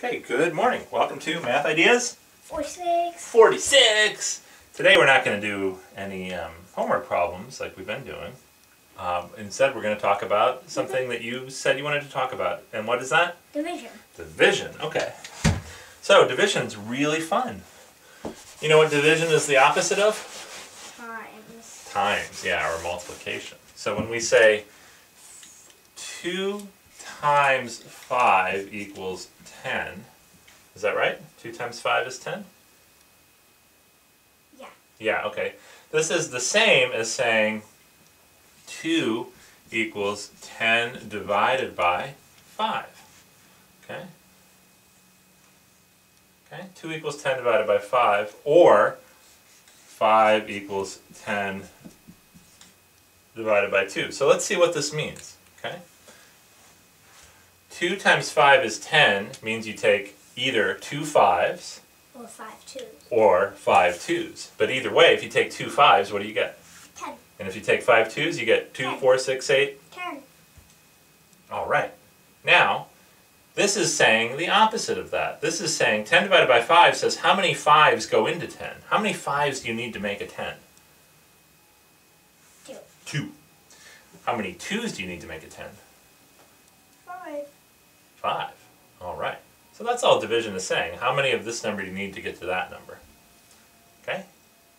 Okay, good morning. Welcome to Math Ideas 46. 46. Today we're not going to do any homework problems like we've been doing. Instead, we're going to talk about something that you said you wanted to talk about. And what is that? Division. Division. Okay. So division's really fun. You know what division is the opposite of? Times. Times, yeah, or multiplication. So when we say 2 times 5 equals 10, is that right? 2 times 5 is 10? Yeah. Yeah, okay. This is the same as saying 2 equals 10 divided by 5. Okay? Okay, 2 equals 10 divided by 5, or 5 equals 10 divided by 2. So let's see what this means. Okay? 2 times 5 is 10 means you take either 2 5s Or 5 2s. or 5 2s. But either way, if you take 2 5s, what do you get? 10. And if you take 5 2s, you get 2, 10. 4, 6, 8? 10. All right. Now, this is saying the opposite of that. This is saying 10 divided by 5 says how many 5s go into 10? How many 5s do you need to make a 10? 2. 2. How many 2s do you need to make a 10? 5. 5. All right. So that's all division is saying. How many of this number do you need to get to that number? Okay?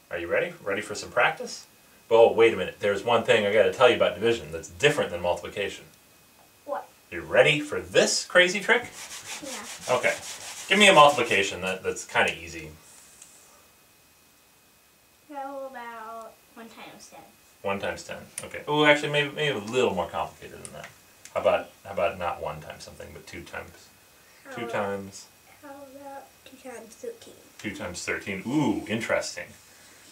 Are you ready? Ready for some practice? Oh, wait a minute. There's one thing I got to tell you about division that's different than multiplication. What? You ready for this crazy trick? Yeah. Okay. Give me a multiplication that's kind of easy. How about 1 times 10? 1 times 10. Okay. Oh, actually, maybe a little more complicated than that. How about not 1 times something, but 2 times? 2 times. How about 2 times 13? 2 times 13. Ooh, interesting.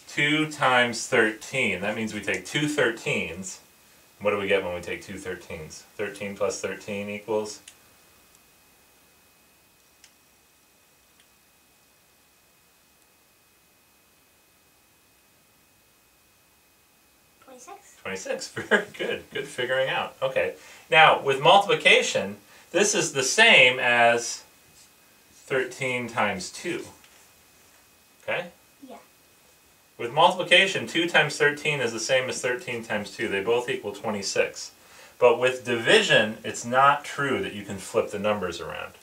2 times 13. That means we take 2 13s. What do we get when we take 2 13s? 13 plus 13 equals? 26. 26. Very good. Good figuring out. Okay. Now, with multiplication, this is the same as 13 times 2. Okay? Yeah. With multiplication, 2 times 13 is the same as 13 times 2. They both equal 26. But with division, it's not true that you can flip the numbers around.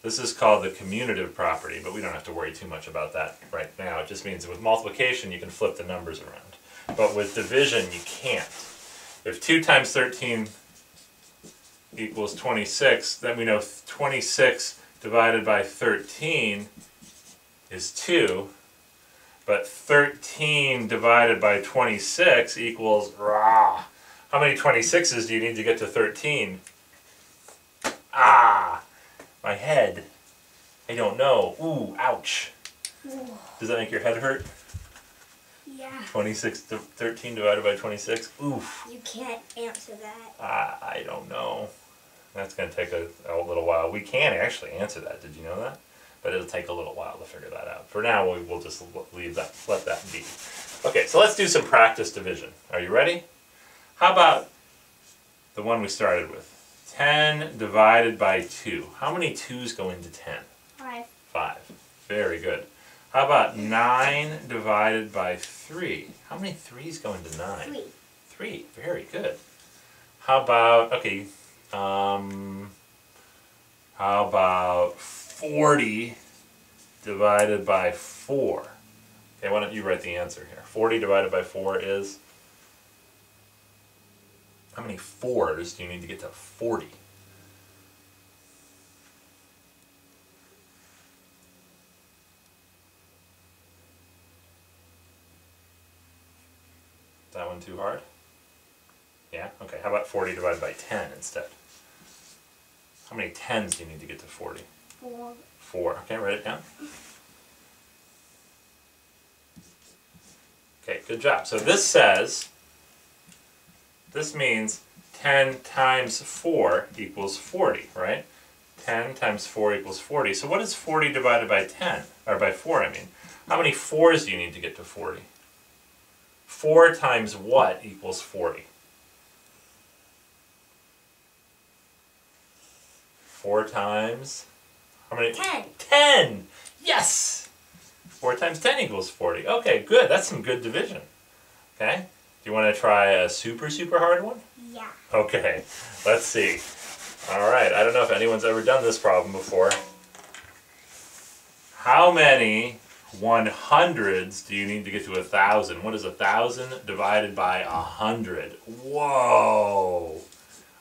This is called the commutative property, but we don't have to worry too much about that right now. It just means that with multiplication, you can flip the numbers around. But with division, you can't. If 2 times 13 equals 26, then we know 26 divided by 13 is 2. But 13 divided by 26 equals, rah. How many 26s do you need to get to 13? Ah, my head. I don't know. Ooh, ouch. Ooh. Does that make your head hurt? Yeah. 13 divided by 26? Oof. You can't answer that. I don't know. That's going to take a little while. We can actually answer that. Did you know that? But it'll take a little while to figure that out. For now, we'll just leave that, let that be. Okay, so let's do some practice division. Are you ready? How about the one we started with? 10 divided by 2. How many 2's go into 10? 5. 5. Very good. How about 9 divided by 3? How many 3's go into 9? 3. 3. Very good. How about, okay, how about 40 divided by 4? Okay, why don't you write the answer here? 40 divided by 4 is? How many 4's do you need to get to 40? Is that one too hard? Yeah? Okay, how about 40 divided by 10 instead? How many 10's do you need to get to 40? 4. 4. Okay, write it down. Okay, good job. So this says, this means 10 times 4 equals 40, right? 10 times 4 equals 40. So what is 40 divided by 10? Or by 4, I mean. How many 4's do you need to get to 40? 4 times what equals 40? 4 times, how How many? 10. 10! Yes! 4 times 10 equals 40. Okay, good. That's some good division. Okay? Do you want to try a super, super hard one? Yeah. Okay, let's see. Alright, I don't know if anyone's ever done this problem before. How many 100s do you need to get to 1,000? What is 1,000 divided by 100? Whoa!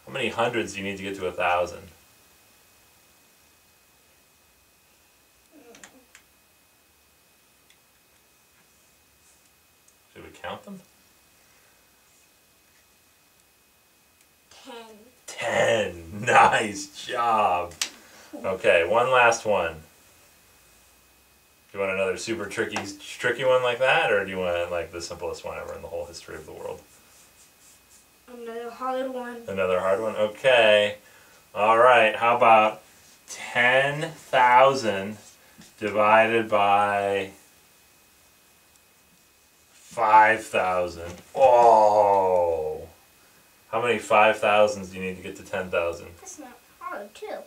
How many hundreds do you need to get to 1,000? Should we count them? 10. 10! Nice job! Okay, one last one. Do you want another super tricky one like that, or do you want like the simplest one ever in the whole history of the world? Another hard one. Another hard one? Okay. Alright, how about 10,000 divided by 5,000? Oh! How many 5,000s do you need to get to 10,000? That's not hard, too.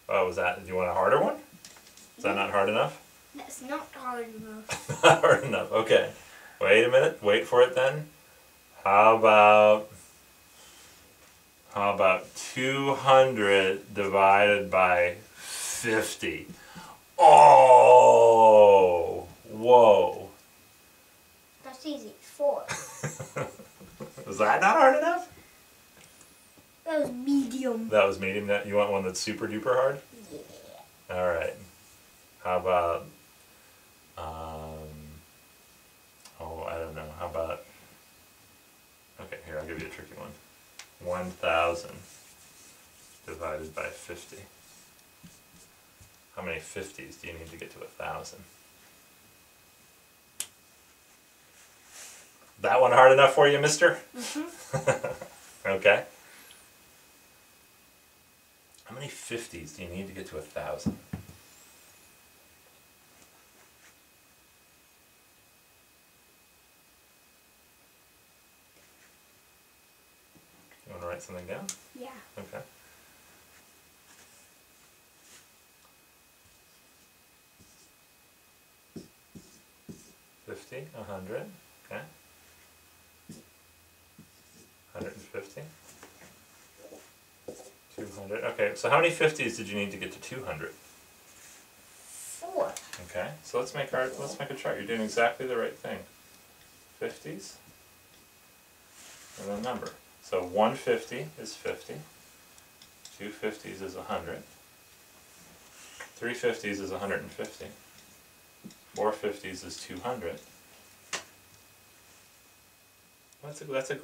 Oh, was that, do you want a harder one? Is that not hard enough? That's not hard enough. Not hard enough, okay. Wait a minute, wait for it then. How about 200 divided by 50? Oh! Whoa! That's easy. 4. Was that not hard enough? That was medium. That was medium. You want one that's super duper hard? Yeah. Alright. How about, oh, I don't know. How about, okay, here, I'll give you a tricky one. 1,000 divided by 50. How many 50s do you need to get to 1,000? That one hard enough for you, mister? Mm-hmm. Okay. How many 50s do you need to get to 1,000? You want to write something down? Yeah. Okay. $50, 100, okay. 150. 200. Okay, so how many 50s did you need to get to 200? 4. Okay, so let's make a chart. You're doing exactly the right thing. 50s and then number. So 150 is 50. 2 50s is 100. 3 50s is 150. 4 50s is 200. That's a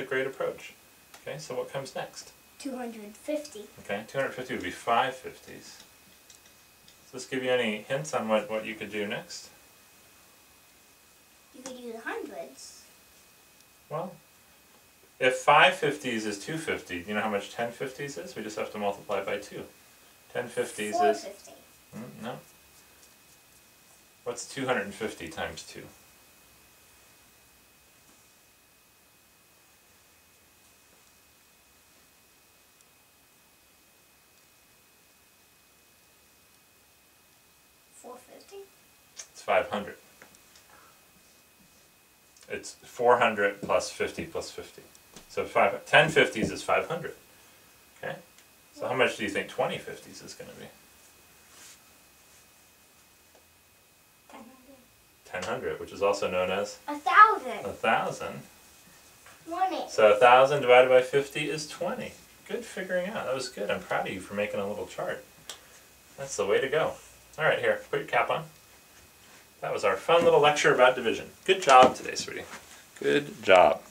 great approach. Okay, so what comes next? 250. Okay, 250 would be 5 50s. Does this give you any hints on what you could do next? You could use hundreds. Well, if 5 50s is 250, do you know how much 10 50s is? We just have to multiply by 2. 10 50s is... 450. No. What's 250 times 2? It's 500. It's 400 plus 50 plus 50. So 10 50s is 500. Okay? So how much do you think 20 50s is going to be? 1,000, which is also known as? 1,000. 1,000. 20. So 1,000 divided by 50 is 20. Good figuring out. That was good. I'm proud of you for making a little chart. That's the way to go. All right, here, put your cap on. That was our fun little lecture about division. Good job today, sweetie. Good job.